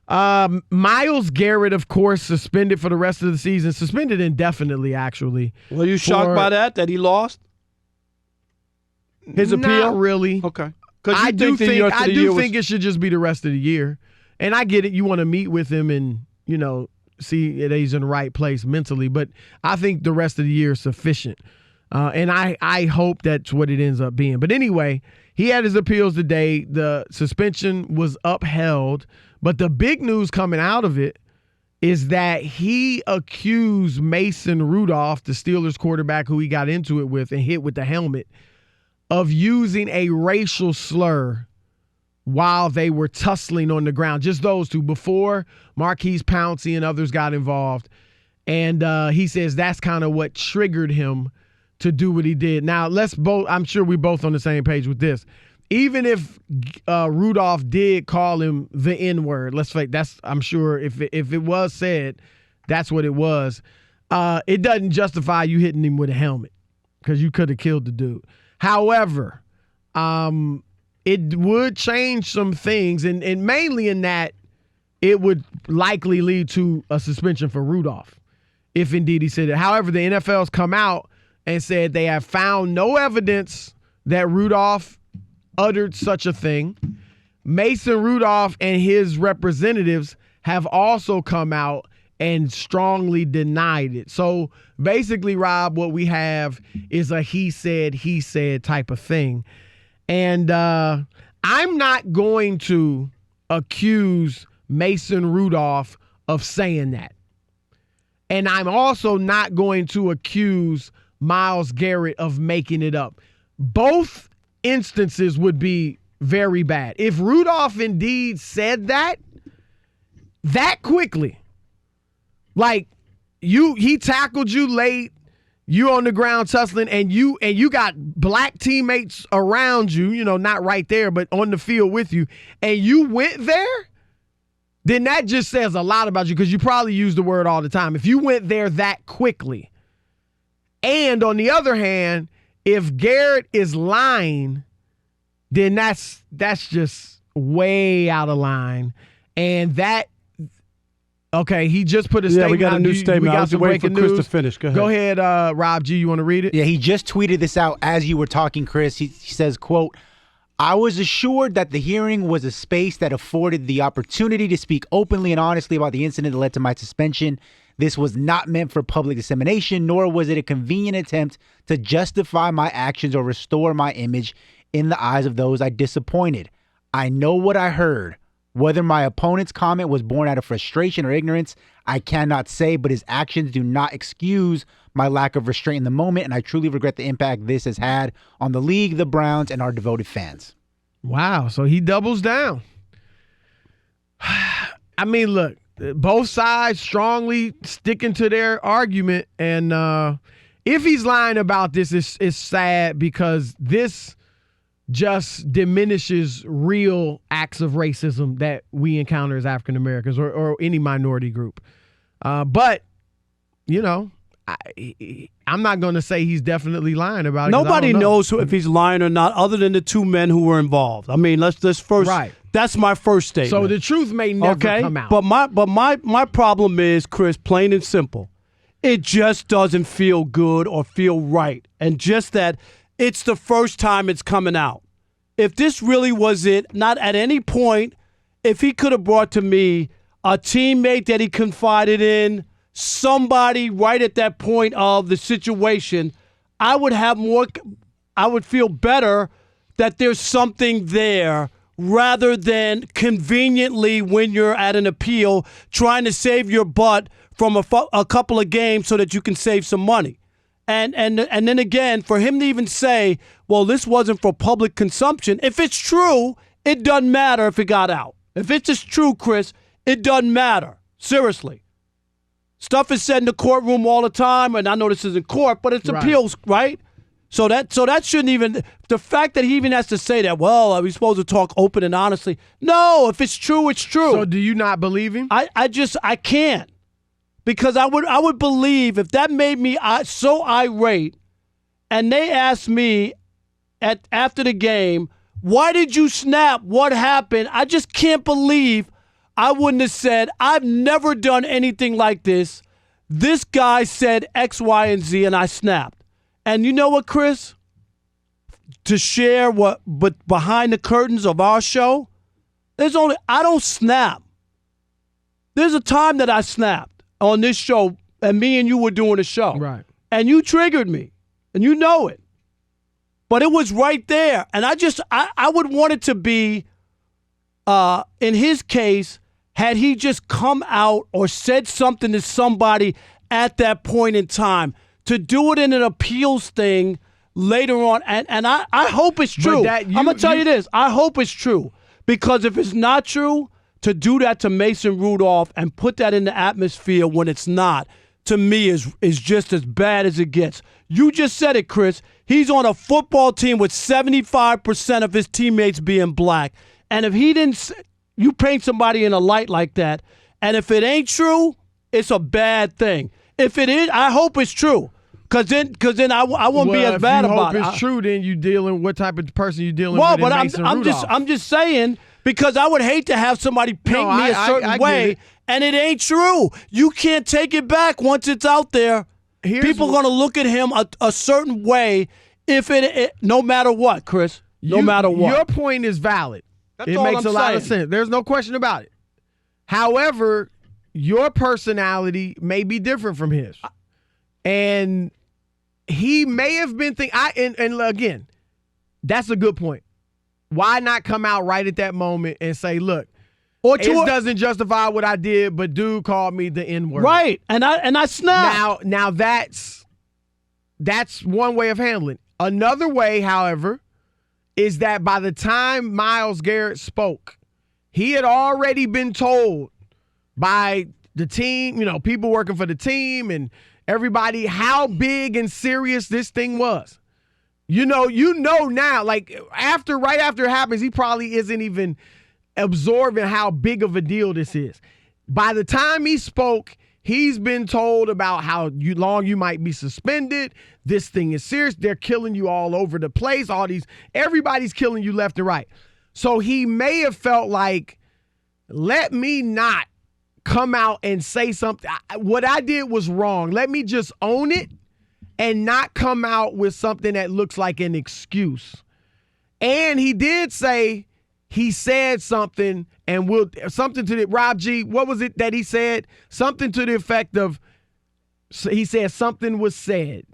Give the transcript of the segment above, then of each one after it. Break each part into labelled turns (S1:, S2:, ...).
S1: Myles Garrett, of course, suspended for the rest of the season. Suspended indefinitely, actually.
S2: Were you shocked by that he lost his appeal?
S1: Not really.
S2: Okay.
S1: I do think it should just be the rest of the year. And I get it. You want to meet with him and, see that he's in the right place mentally. But I think the rest of the year is sufficient. And I hope that's what it ends up being. But anyway, he had his appeals today. The suspension was upheld. But the big news coming out of it is that he accused Mason Rudolph, the Steelers quarterback who he got into it with and hit with the helmet, of using a racial slur while they were tussling on the ground. Just those two, before Marquise Pouncey and others got involved. And he says that's kind of what triggered him to do what he did. Now, I'm sure we're both on the same page with this. Even if Rudolph did call him the N-word, I'm sure if it was said, that's what it was. It doesn't justify you hitting him with a helmet because you could have killed the dude. However, it would change some things, and mainly in that it would likely lead to a suspension for Rudolph, if indeed he said it. However, the NFL's come out and said they have found no evidence that Rudolph uttered such a thing. Mason Rudolph and his representatives have also come out and strongly denied it. So basically, Rob, what we have is a he said type of thing. And I'm not going to accuse Mason Rudolph of saying that. And I'm also not going to accuse Myles Garrett of making it up. Both instances would be very bad. If Rudolph indeed said that quickly, like he tackled you late, you on the ground tussling, and you got black teammates around you, not right there, but on the field with you, and you went there, then that just says a lot about you because you probably use the word all the time. If you went there that quickly. And on the other hand, if Garrett is lying, then that's just way out of line. And he just put a statement.
S2: Yeah, we got a new statement.
S1: We got
S2: I was
S1: some
S2: waiting
S1: breaking
S2: for
S1: news.
S2: Chris to finish.
S1: Go ahead, Rob G. You want to read it?
S3: Yeah, he just tweeted this out as you were talking, Chris. He says, quote, "I was assured that the hearing was a space that afforded the opportunity to speak openly and honestly about the incident that led to my suspension. This was not meant for public dissemination, nor was it a convenient attempt to justify my actions or restore my image in the eyes of those I disappointed. I know what I heard. Whether my opponent's comment was born out of frustration or ignorance, I cannot say, but his actions do not excuse my lack of restraint in the moment, and I truly regret the impact this has had on the league, the Browns, and our devoted fans."
S1: Wow, so he doubles down. I mean, look, both sides strongly sticking to their argument, and if he's lying about this, it's sad because this just diminishes real acts of racism that we encounter as African Americans or any minority group. But, I'm not going to say he's definitely lying about it.
S2: Nobody knows if he's lying or not other than the two men who were involved. I mean, let's first.
S1: Right.
S2: That's my first statement.
S1: So the truth may never come out.
S2: But my problem is, Chris, plain and simple. It just doesn't feel good or feel right. And just that it's the first time it's coming out. If this really was it, not at any point, if he could have brought to me a teammate that he confided in, somebody right at that point of the situation, I would feel better that there's something there rather than conveniently when you're at an appeal trying to save your butt from a couple of games so that you can save some money. And then again, for him to even say, well, this wasn't for public consumption, if it's true, it doesn't matter if it got out. If it's just true, Chris, it doesn't matter. Seriously. Stuff is said in the courtroom all the time, and I know this is in court, but it's appeals, right? So that shouldn't even, the fact that he even has to say that, well, are we supposed to talk open and honestly? No, if it's true, it's true.
S1: So do you not believe him?
S2: I can't. Because I would believe if that made me so irate and they asked me after the game, why did you snap? What happened? I just can't believe I wouldn't have said, I've never done anything like this. This guy said X, Y, and Z, and I snapped. And you know what, Chris? To share but behind the curtains of our show, I don't snap. There's a time that I snapped on this show, and me and you were doing a show.
S1: Right.
S2: And you triggered me, and you know it. But it was right there. And I would want it to be, in his case, had he just come out or said something to somebody at that point in time, to do it in an appeals thing later on. And I hope it's true. I'm going to tell you this. I hope it's true. Because if it's not true, to do that to Mason Rudolph and put that in the atmosphere when it's not, to me, is just as bad as it gets. You just said it, Chris. He's on a football team with 75% of his teammates being black. And if he didn't, you paint somebody in a light like that, and if it ain't true, it's a bad thing. If it is, I hope it's true. Because then I won't be as bad about it.
S1: If it's true, then you dealing what type of person you dealing with?
S2: Well, but
S1: Rudolph.
S2: I'm just saying, because I would hate to have somebody paint me a certain way, and it ain't true. You can't take it back once it's out there. People are going to look at him a certain way, if it no matter what, Chris. No matter what.
S1: Your point is valid. It makes a lot of sense. There's no question about it. However, your personality may be different from his. And he may have been thinking, and again, that's a good point. Why not come out right at that moment and say, look, it doesn't justify what I did, but dude called me the N-word.
S2: Right, and I snapped.
S1: Now that's one way of handling. Another way, however, is that by the time Myles Garrett spoke, he had already been told by the team, people working for the team and everybody, how big and serious this thing was. You know now, like right after it happens, he probably isn't even absorbing how big of a deal this is. By the time he spoke, he's been told about how long you might be suspended. This thing is serious. They're killing you all over the place. Everybody's killing you left and right. So he may have felt like, let me not come out and say something. What I did was wrong. Let me just own it and not come out with something that looks like an excuse. And he did say he said something, and something to the Rob G. What was it that he said? Something to the effect of, he said something was said.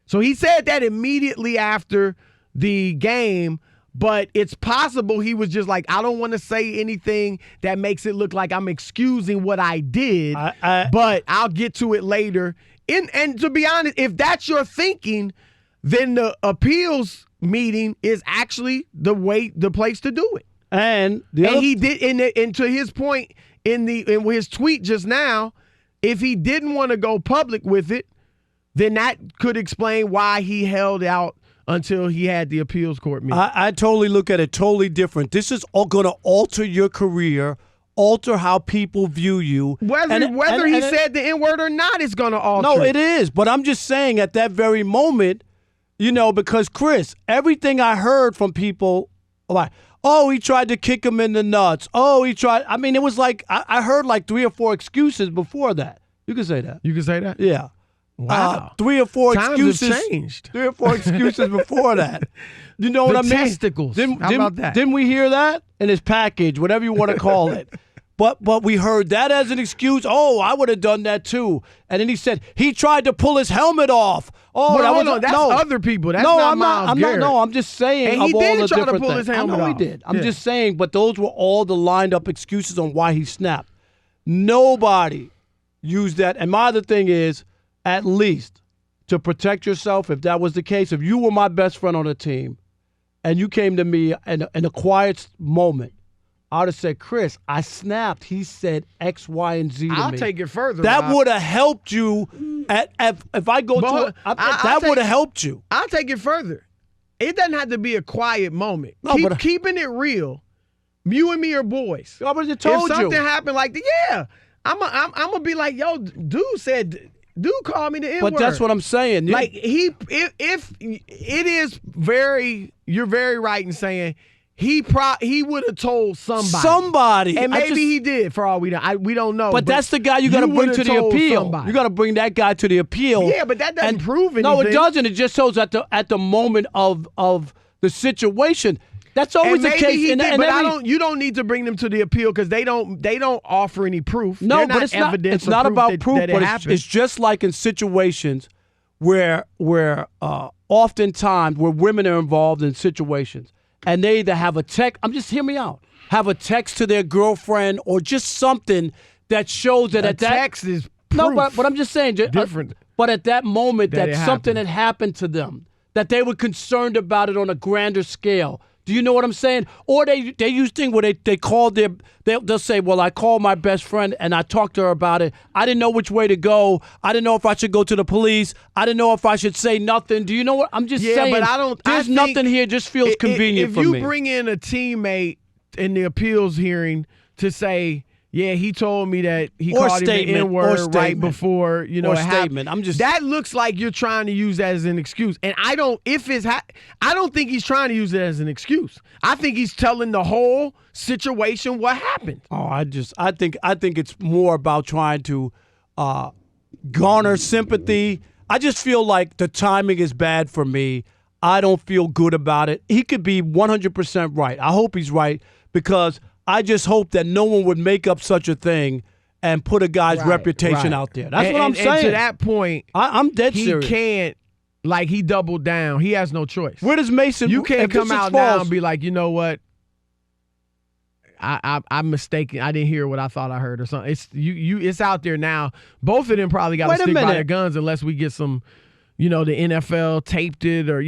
S1: So he said that immediately after the game. But it's possible he was just like, I don't want to say anything that makes it look like I'm excusing what I did, but I'll get to it later. And to be honest, if that's your thinking, then the appeals meeting is actually the place to do it. And he did, and to his point in his tweet just now, if he didn't want to go public with it, then that could explain why he held out until he had the appeals court meeting.
S2: I totally look at it totally different. This is all going to alter your career, alter how people view you.
S1: Whether he said the N-word or not, it's going to alter.
S2: No, it is. But I'm just saying at that very moment, because, Chris, everything I heard from people, like, oh, he tried to kick him in the nuts. Oh, he tried. I mean, it was like, I heard like 3 or 4 excuses before that. You can say that.
S1: You can say that?
S2: Yeah.
S1: Wow.
S2: 3 or 4
S1: Times
S2: excuses.
S1: Have changed.
S2: 3 or 4 excuses before that. You know what I mean?
S1: Testicles. How about that?
S2: Didn't we hear that in his package, whatever you want to call it? But we heard that as an excuse. Oh, I would have done that too. And then he said he tried to pull his helmet off. Oh,
S1: that's other people. That's not Myles Garrett.
S2: I'm just saying.
S1: And he did try to pull
S2: things.
S1: his helmet off.
S2: I know he did. I'm just saying. But those were all the lined up excuses on why he snapped. Nobody used that. And my other thing is, at least, to protect yourself, if that was the case, if you were my best friend on the team and you came to me in a quiet moment, I would have said, Chris, I snapped. He said X, Y, and Z to me.
S1: I'll take it further.
S2: That would have helped you. If I go that would have helped you.
S1: I'll take it further. It doesn't have to be a quiet moment. Keeping it real. You and me are boys.
S2: I would have told you.
S1: If something happened like that, yeah, I'm gonna be like, yo, dude called me the N-word.
S2: But that's what I'm saying.
S1: Like if it is you're very right in saying he would have told
S2: somebody.
S1: And maybe he did, for all we know. We don't know.
S2: But that's the guy you got to bring to the appeal.
S1: Somebody.
S2: You got to bring that guy to the appeal.
S1: Yeah, but that doesn't prove anything.
S2: No, it doesn't. It just shows at the moment of the situation. That's always the case.
S1: You don't need to bring them to the appeal because they don't offer any proof.
S2: No, but it's not about proof. But it's just like in situations where oftentimes where women are involved in situations and they either have a text. Hear me out. Have a text to their girlfriend or just something that shows that
S1: text is proof.
S2: No, but I'm just saying
S1: different.
S2: But at that moment, that something had happened to them, that they were concerned about it on a grander scale. Do you know what I'm saying? Or they use things where they call they'll say, well, I called my best friend and I talked to her about it. I didn't know which way to go. I didn't know if I should go to the police. I didn't know if I should say nothing. Do you know what I'm just saying?
S1: But
S2: there's nothing here. Just feels convenient for me.
S1: If you bring in a teammate in the appeals hearing to say, yeah, he told me that he called him the N-word right before, it happened. That looks like you're trying to use that as an excuse. And I don't think he's trying to use it as an excuse. I think he's telling the whole situation what happened.
S2: Oh, I think it's more about trying to garner sympathy. I just feel like the timing is bad for me. I don't feel good about it. He could be 100% right. I hope he's right because I just hope that no one would make up such a thing and put a guy's reputation out there. That's what I'm saying.
S1: And to that point,
S2: I'm dead serious.
S1: He can't, he doubled down. He has no choice.
S2: Where does Mason?
S1: You can't come out now and be like, you know what? I'm mistaken. I didn't hear what I thought I heard or something. It's out there now. Both of them probably got to stick by their guns unless we get some. The NFL taped it, or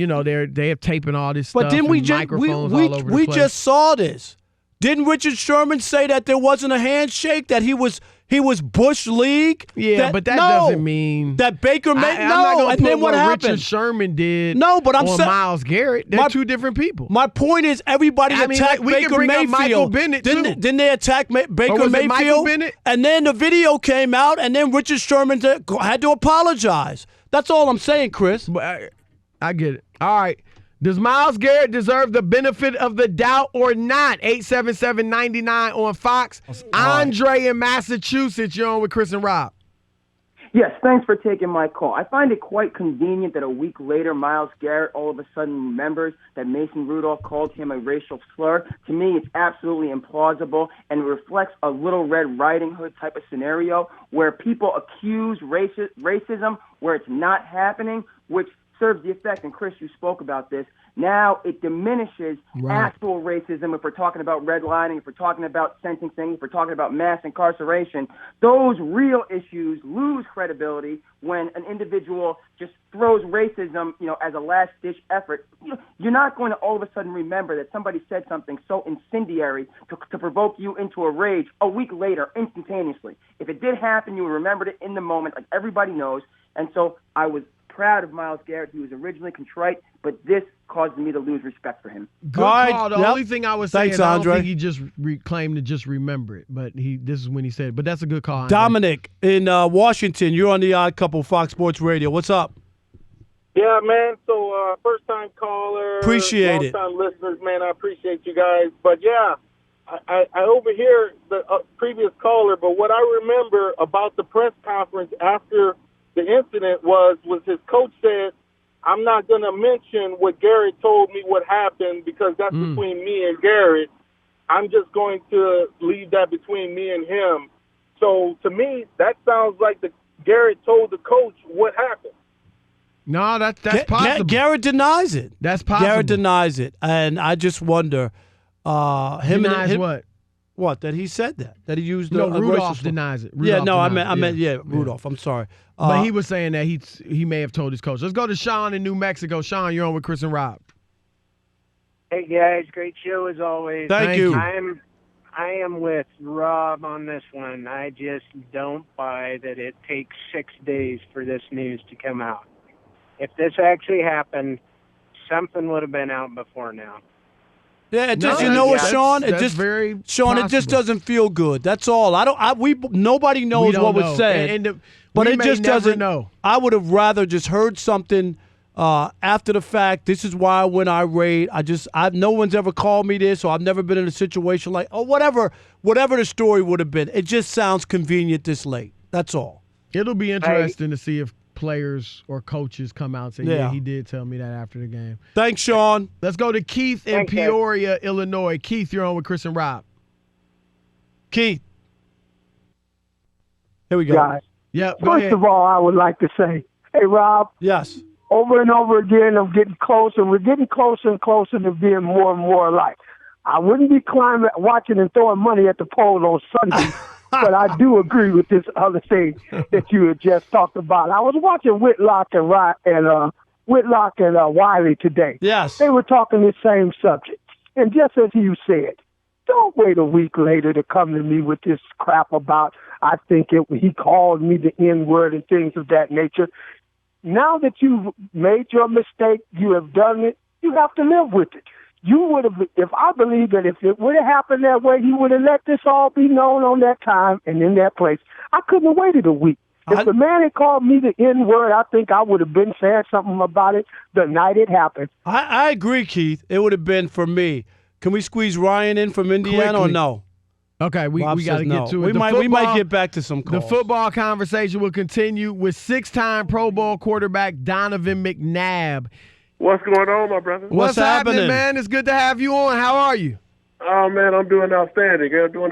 S1: they have taping all this stuff.
S2: But didn't we
S1: microphones all over the place.
S2: We just saw this. Didn't Richard Sherman say that there wasn't a handshake, that he was Bush League?
S1: Yeah, but that doesn't mean
S2: that Baker made.
S1: I'm not gonna
S2: and
S1: put
S2: then what happened?
S1: Richard Sherman did.
S2: No, but I'm saying
S1: Myles Garrett. They're two different people.
S2: My point is, everybody attacked Baker Mayfield.
S1: Michael Bennett too.
S2: Didn't they attack Baker Mayfield?
S1: Michael Bennett?
S2: And then the video came out, and then Richard Sherman had to apologize. That's all I'm saying, Chris.
S1: But I get it. All right. Does Myles Garrett deserve the benefit of the doubt or not? 877-99 on Fox. Andre in Massachusetts, you're on with Chris and Rob.
S4: Yes, thanks for taking my call. I find it quite convenient that a week later, Myles Garrett all of a sudden remembers that Mason Rudolph called him a racial slur. To me, it's absolutely implausible and reflects a Little Red Riding Hood type of scenario where people accuse racism where it's not happening, which serves the effect, and Chris, you spoke about this, now it diminishes actual racism if we're talking about redlining, if we're talking about sentencing, if we're talking about mass incarceration. Those real issues lose credibility when an individual just throws racism, as a last-ditch effort. You're not going to all of a sudden remember that somebody said something so incendiary to provoke you into a rage a week later, instantaneously. If it did happen, you remembered it in the moment, like everybody knows. And so I was proud of Myles Garrett. He was originally contrite, but this caused me to lose respect for him.
S1: Good call. The only thing I was saying, I don't think he just claimed to just remember it, but this is when he said it. But that's a good call, Andre.
S2: Dominic in Washington, you're on the Odd Couple, Fox Sports Radio. What's up?
S5: Yeah, man. So first-time caller.
S2: Appreciate it.
S5: Long-time listeners, man. I appreciate you guys. But, yeah, I overhear the previous caller, but what I remember about the press conference after the incident was his coach said, I'm not going to mention what Garrett told me what happened because that's between me and Garrett. I'm just going to leave that between me and him. So to me, that sounds like Garrett told the coach what happened.
S1: No, that's possible.
S2: Garrett denies it.
S1: That's possible.
S2: Garrett denies it. And I just wonder,
S1: denies what?
S2: What, that he said that he used
S1: Rudolph denies it.
S2: I meant Rudolph. I'm sorry.
S1: But he was saying that he may have told his coach. Let's go to Sean in New Mexico. Sean, you're on with Chris and Rob.
S6: Hey guys, great show as always.
S2: Thank you.
S6: I am with Rob on this one. I just don't buy that it takes 6 days for this news to come out. If this actually happened, something would have been out before now.
S2: Yeah, it just Sean? It just doesn't feel good. That's all. Nobody knows what was said.
S1: But it just doesn't
S2: know. I would have rather just heard something after the fact, this is why when I irate, no one's ever called me this, or I've never been in a situation like, whatever the story would have been. It just sounds convenient this late. That's all.
S1: It'll be interesting to see if players or coaches come out and say, yeah, he did tell me that after the game.
S2: Thanks, Sean.
S1: Let's go to Keith in Peoria, Illinois. Keith, you're on with Chris and Rob. Keith. Here we go.
S7: Guys,
S1: yeah,
S7: first of all, I would like to say, hey, Rob.
S2: Yes.
S7: Over and over again, I'm getting closer. We're getting closer and closer to being more and more alike. I wouldn't be watching and throwing money at the poll on Sunday, but I do agree with this other thing that you had just talked about. I was watching Whitlock and Wiley today.
S2: Yes.
S7: They were talking the same subject. And just as you said, don't wait a week later to come to me with this crap about, he called me the N-word and things of that nature. Now that you've made your mistake, you have done it, you have to live with it. You would have, I believe that if it would have happened that way, he would have let this all be known on that time and in that place. I couldn't have waited a week. If the man had called me the N-word, I think I would have been saying something about it the night it happened.
S2: I agree, Keith. It would have been for me. Can we squeeze Ryan in from Indiana or no?
S1: Okay, we got to get to it.
S2: We might get back to some calls.
S1: The football conversation will continue with 6-time Pro Bowl quarterback Donovan McNabb.
S5: What's going on, my brother?
S1: What's happening, man? It's good to have you on. How are you?
S5: Oh, man, I'm doing outstanding. I'm doing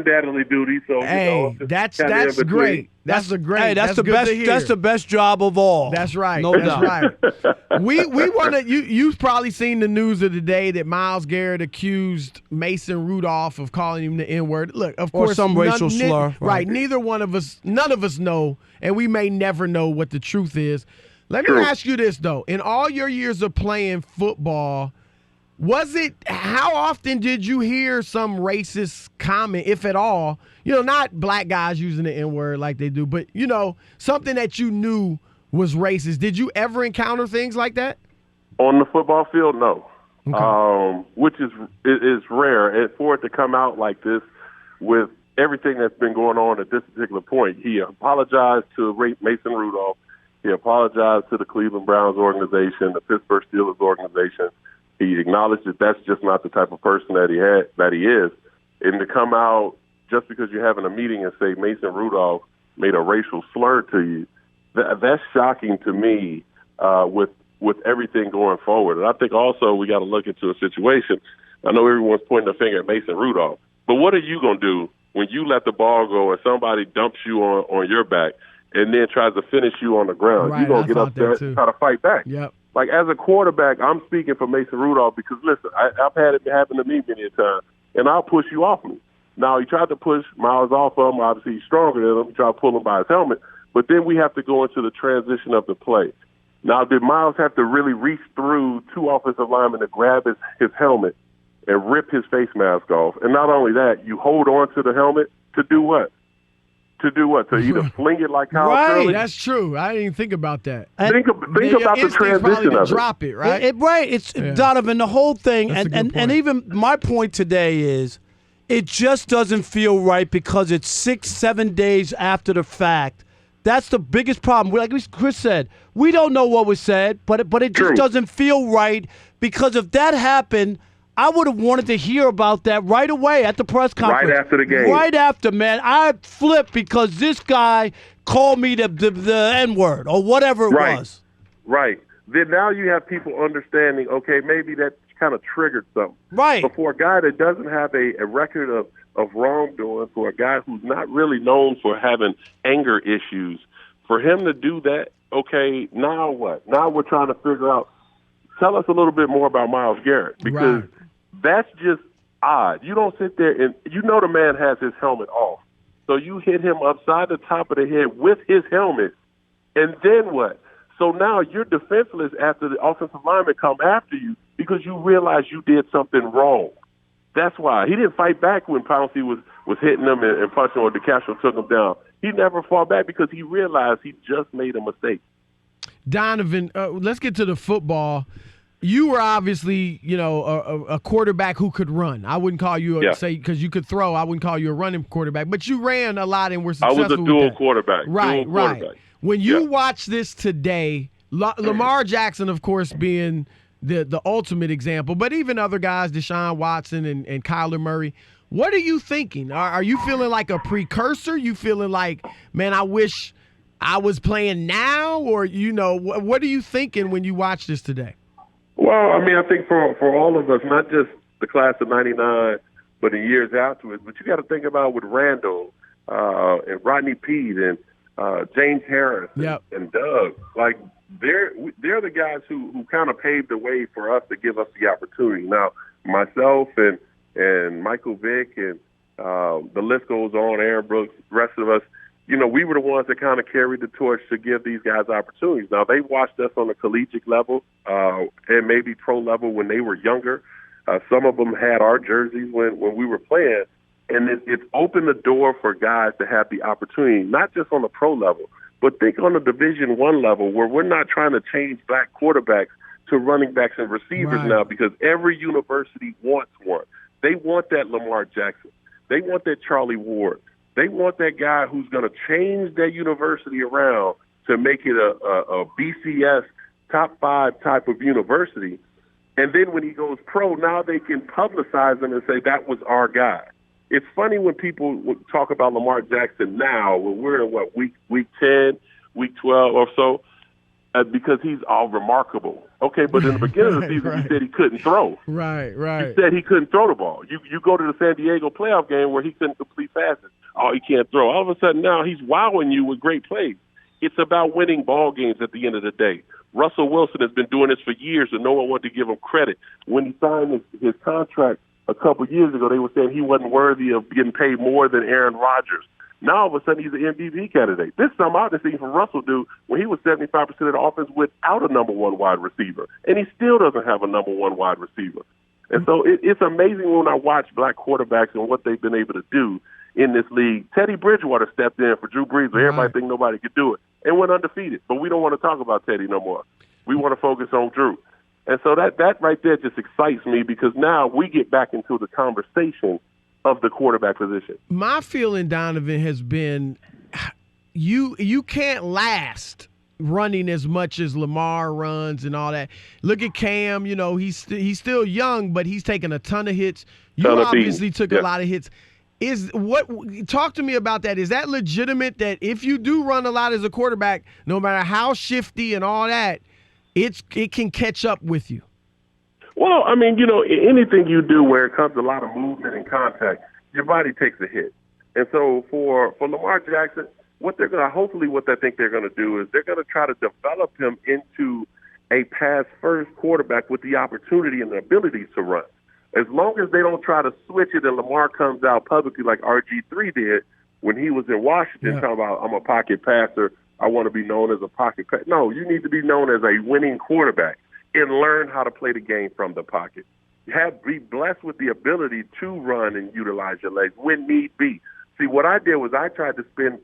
S5: dadly duty. So
S1: that's great. That's the best.
S2: That's the best job of all.
S1: That's right.
S2: No doubt.
S1: Right. We want to. You've probably seen the news of the day that Myles Garrett accused Mason Rudolph of calling him the N-word. Look, of course,
S2: some racial slur.
S1: Right. None of us know, and we may never know what the truth is. Let me ask you this though: in all your years of playing football, how often did you hear some racist comment, if at all? Not black guys using the N-word like they do, but, something that you knew was racist. Did you ever encounter things like that?
S5: On the football field, no.
S1: Okay.
S5: Which is rare. And for it to come out like this with everything that's been going on at this particular point, he apologized to Mason Rudolph. He apologized to the Cleveland Browns organization, the Pittsburgh Steelers organization. He acknowledged that that's just not the type of person that he is. And to come out just because you're having a meeting and say Mason Rudolph made a racial slur to you, that's shocking to me with everything going forward. And I think also we got to look into a situation. I know everyone's pointing a finger at Mason Rudolph, but what are you going to do when you let the ball go and somebody dumps you on your back and then tries to finish you on the ground?
S1: Right,
S5: you're going to get up there and try to fight back.
S1: Yep.
S5: Like, as a quarterback, I'm speaking for Mason Rudolph because, listen, I've had it happen to me many a time, and I'll push you off me. Now, he tried to push Myles off of him. Obviously, he's stronger than him. He tried to pull him by his helmet. But then we have to go into the transition of the play. Now, did Myles have to really reach through two offensive linemen to grab his helmet and rip his face mask off? And not only that, you hold on to the helmet to do what? To either fling it like Kyle
S1: Right,
S5: Shirley.
S1: that's true. I didn't even think about that.
S5: Think about the transition of it.
S1: Drop it, right?
S2: It's Donovan, the whole thing, and even my point today is it just doesn't feel right because it's 6-7 days after the fact. That's the biggest problem. Like Chris said, we don't know what was said, but it just doesn't feel right because if that happened, I would have wanted to hear about that right away at the press conference.
S5: Right after the game.
S2: Right after, man. I flipped because this guy called me the N-word or whatever it was.
S5: Right. Then now you have people understanding, okay, maybe that kind of triggered something.
S2: Right.
S5: But for a guy that doesn't have a record of wrongdoing, for a guy who's not really known for having anger issues, for him to do that, okay, now what? Now we're trying to figure out, tell us a little bit more about Myles Garrett because that's just odd. You don't sit there and you know the man has his helmet off. So you hit him upside the top of the head with his helmet. And then what? So now you're defenseless after the offensive lineman come after you because you realize you did something wrong. That's why. He didn't fight back when Pouncey was hitting him and punching or DeCastro took him down. He never fought back because he realized he just made a mistake.
S1: Donovan, let's get to the football. You were obviously, a quarterback who could run. I wouldn't call you because you could throw. I wouldn't call you a running quarterback, but you ran a lot and were successful.
S5: I was a dual quarterback.
S1: Right. When you watch this today, Lamar Jackson, of course, being the ultimate example, but even other guys, Deshaun Watson and Kyler Murray. What are you thinking? Are you feeling like a precursor? You feeling like, man, I wish I was playing now? Or, what are you thinking when you watch this today?
S8: Well, I mean, I think for all of us, not just the class of 99, but in years afterwards, but you got to think about with Randall and Rodney Peete and James Harris and Doug. Like, they're the guys who kind of paved the way for us to give us the opportunity. Now, myself and Michael Vick and the list goes on, Aaron Brooks, the rest of us, we were the ones that kind of carried the torch to give these guys opportunities. Now, they watched us on the collegiate level and maybe pro level when they were younger. Some of them had our jerseys when we were playing, and it's opened the door for guys to have the opportunity, not just on the pro level, but think on the Division I level where we're not trying to change black quarterbacks to running backs and receivers now because every university wants one. They want that Lamar Jackson. They want that Charlie Ward. They want that guy who's going to change their university around to make it a BCS top 5 type of university. And then when he goes pro, now they can publicize him and say that was our guy. It's funny when people talk about Lamar Jackson now, when we're in, week 10, week 12 or so, because he's all remarkable. Okay, but in the beginning of the season, he said he couldn't throw.
S1: Right.
S8: He said he couldn't throw the ball. You go to the San Diego playoff game where he couldn't complete passes. Oh, he can't throw. All of a sudden now he's wowing you with great plays. It's about winning ball games at the end of the day. Russell Wilson has been doing this for years, and no one wanted to give him credit. When he signed his contract a couple of years ago, they were saying he wasn't worthy of getting paid more than Aaron Rodgers. Now, all of a sudden, he's an MVP candidate. This is something I've seen from Russell do when he was 75% of the offense without a number one wide receiver, and he still doesn't have a number one wide receiver. And so it's amazing when I watch black quarterbacks and what they've been able to do in this league. Teddy Bridgewater stepped in for Drew Brees, but everybody think nobody could do it, and went undefeated. But we don't want to talk about Teddy no more. We want to focus on Drew. And so that right there just excites me because now we get back into the conversation of the quarterback position. My
S1: feeling, Donovan, has been you can't last running as much as Lamar runs and all that. Look at Cam, he's still young, but he's taken a ton of hits. You obviously took a lot of hits. Talk to me about that. Is that legitimate that if you do run a lot as a quarterback, no matter how shifty and all that, it can catch up with you?
S8: Well, I mean, anything you do where it comes a lot of movement and contact, your body takes a hit. And so for Lamar Jackson, what I think they're going to do is they're going to try to develop him into a pass-first quarterback with the opportunity and the ability to run. As long as they don't try to switch it and Lamar comes out publicly like RG3 did when he was in Washington talking about, I'm a pocket passer, I want to be known as a pocket passer. No, you need to be known as a winning quarterback and learn how to play the game from the pocket. Be blessed with the ability to run and utilize your legs when need be. See, what I did was I tried to spend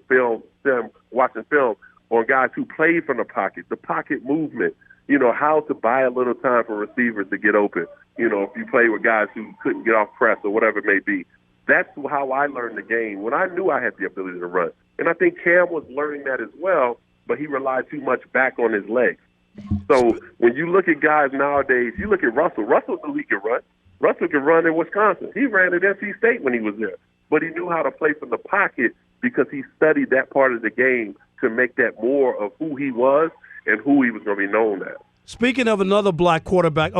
S8: watching film on guys who played from the pocket movement, how to buy a little time for receivers to get open. If you play with guys who couldn't get off press or whatever it may be. That's how I learned the game when I knew I had the ability to run. And I think Cam was learning that as well, but he relied too much back on his legs. So when you look at guys nowadays, you look at Russell. Russell knew he could run. Russell could run in Wisconsin. He ran at NC State when he was there. But he knew how to play from the pocket because he studied that part of the game to make that more of who he was and who he was going to be known as.
S2: Speaking of another black quarterback,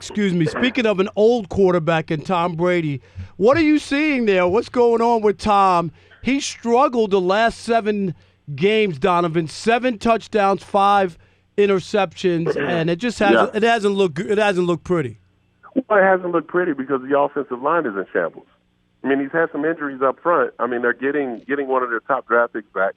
S2: speaking of an old quarterback in Tom Brady, what are you seeing there? What's going on with Tom? He struggled the last 7 games, Donovan. 7 touchdowns, 5 interceptions, and it just hasn't. It hasn't looked pretty.
S8: Well, it hasn't looked pretty because the offensive line is in shambles. I mean, he's had some injuries up front. I mean, they're getting one of their top draft picks back,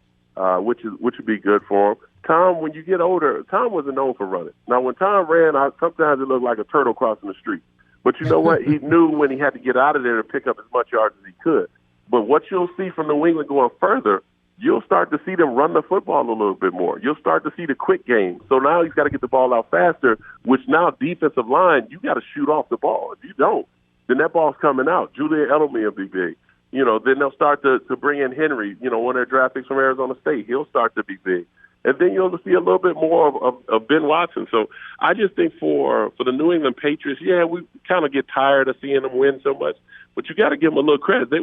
S8: which would be good for him. Tom, when you get older, Tom wasn't known for running. Now, when Tom ran, sometimes it looked like a turtle crossing the street. But you know what? He knew when he had to get out of there to pick up as much yards as he could. But what you'll see from New England going further, you'll start to see them run the football a little bit more. You'll start to see the quick game. So now he's got to get the ball out faster, which now defensive line, you got to shoot off the ball. If you don't, then that ball's coming out. Julian Edelman will be big. Then they'll start to bring in Henry, one of their draft picks from Arizona State. He'll start to be big. and then you'll see a little bit more of Ben Watson. So I just think for the New England Patriots, yeah, we kind of get tired of seeing them win so much, but you got to give them a little credit. They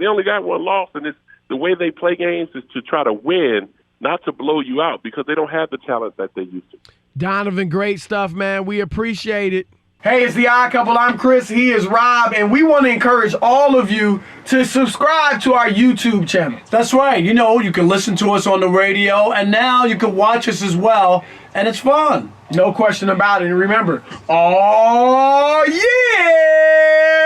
S8: only got one loss, and it's the way they play games is to try to win, not to blow you out, because they don't have the talent that they used to.
S1: Donovan, great stuff, man. We appreciate it. Hey, it's The Odd Couple. I'm Chris. He is Rob. And we want to encourage all of you to subscribe to our YouTube channel.
S2: That's right. You know, you can listen to us on the radio, and now you can watch us as well, and it's fun.
S1: No question about it. And remember, oh, yeah!